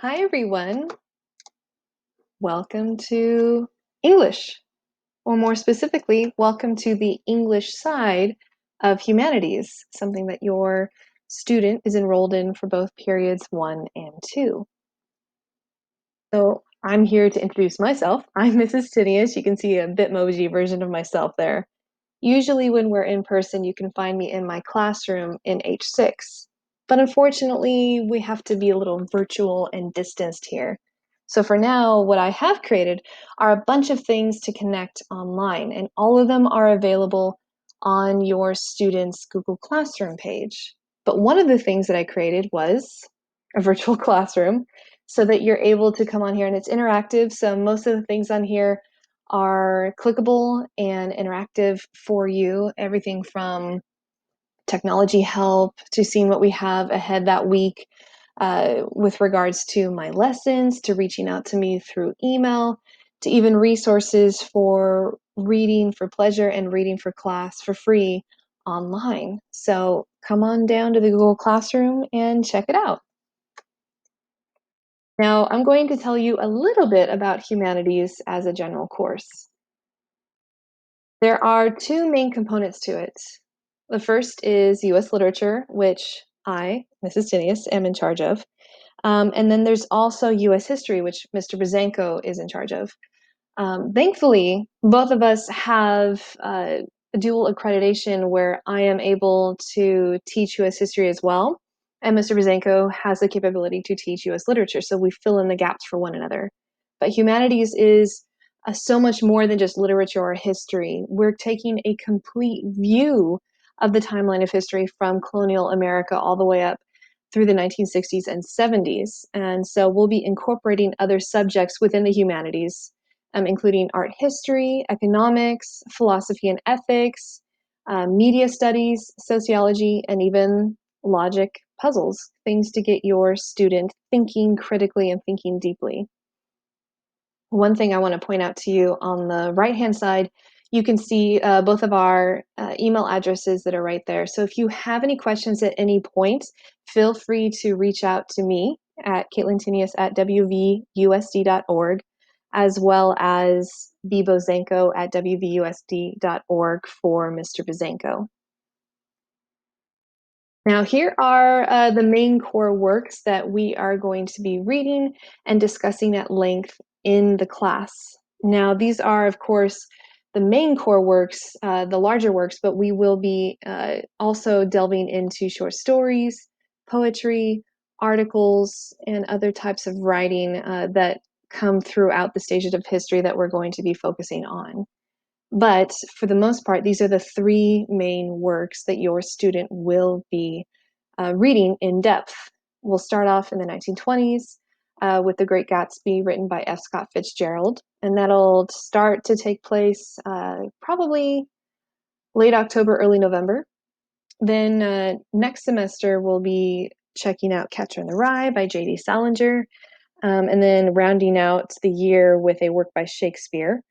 Hi, everyone. Welcome to English, or more specifically, welcome to the English side of Humanities, something that your student is enrolled in for both periods 1 and 2. So I'm here to introduce myself. I'm Mrs. Tinius. You can see a Bitmoji version of myself there. Usually when we're in person, you can find me in my classroom in H6. But unfortunately, we have to be a little virtual and distanced here. So for now, what I have created are a bunch of things to connect online, and all of them are available on your student's Google Classroom page. But one of the things that I created was a virtual classroom so that you're able to come on here and it's interactive. So most of the things on here are clickable and interactive for you. Everything from technology help to seeing what we have ahead that week with regards to my lessons, to reaching out to me through email, to even resources for reading for pleasure and reading for class for free online. So come on down to the Google Classroom and check it out. Now, I'm going to tell you a little bit about humanities as a general course. There are two main components to it. The first is US literature, which I, Mrs. Tinius, am in charge of. And then there's also US history, which Mr. Brzanko is in charge of. Thankfully, both of us have dual accreditation where I am able to teach US history as well, and Mr. Brzanko has the capability to teach US literature, so we fill in the gaps for one another. But humanities is so much more than just literature or history. We're taking a complete view of the timeline of history from colonial America all the way up through the 1960s and 70s. And so we'll be incorporating other subjects within the humanities, including art history, economics, philosophy and ethics, media studies, sociology, and even logic puzzles, things to get your student thinking critically and thinking deeply. One thing I want to point out to you on the right-hand side, you can see both of our email addresses that are right there. So if you have any questions at any point, feel free to reach out to me at caitlintinius@wvusd.org, as well as bbozanko@wvusd.org for Mr. Bozanko. Now, here are the main core works that we are going to be reading and discussing at length in the class. Now, these are, of course, the main core works, the larger works, but we will be also delving into short stories, poetry, articles, and other types of writing that come throughout the stages of history that we're going to be focusing on. But for the most part, these are the three main works that your student will be reading in depth. We'll start off in the 1920s with The Great Gatsby, written by F. Scott Fitzgerald, and that'll start to take place probably late October, early November. Then next semester, we'll be checking out Catcher in the Rye by J.D. Salinger, and then rounding out the year with a work by Shakespeare,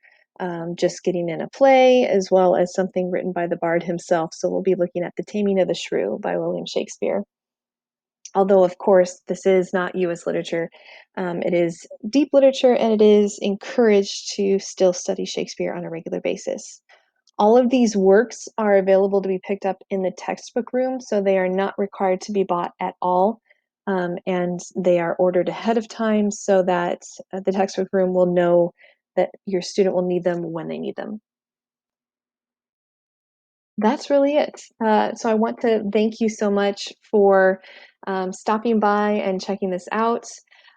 just getting in a play, as well as something written by the bard himself. So we'll be looking at The Taming of the Shrew by William Shakespeare. Although, of course, this is not US literature. It is deep literature, and it is encouraged to still study Shakespeare on a regular basis. All of these works are available to be picked up in the textbook room, so they are not required to be bought at all. And they are ordered ahead of time so that the textbook room will know that your student will need them when they need them. That's really it. So I want to thank you so much for stopping by and checking this out.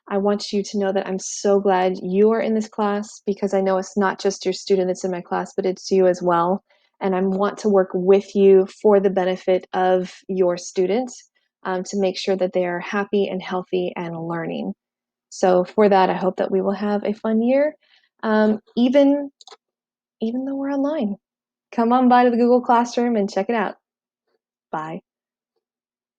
I want you to know that I'm so glad you are in this class, because I know it's not just your student that's in my class, but it's you as well. And I want to work with you for the benefit of your students to make sure that they are happy and healthy and learning. So for that, I hope that we will have a fun year, even though we're online. Come on by to the Google Classroom and check it out. Bye.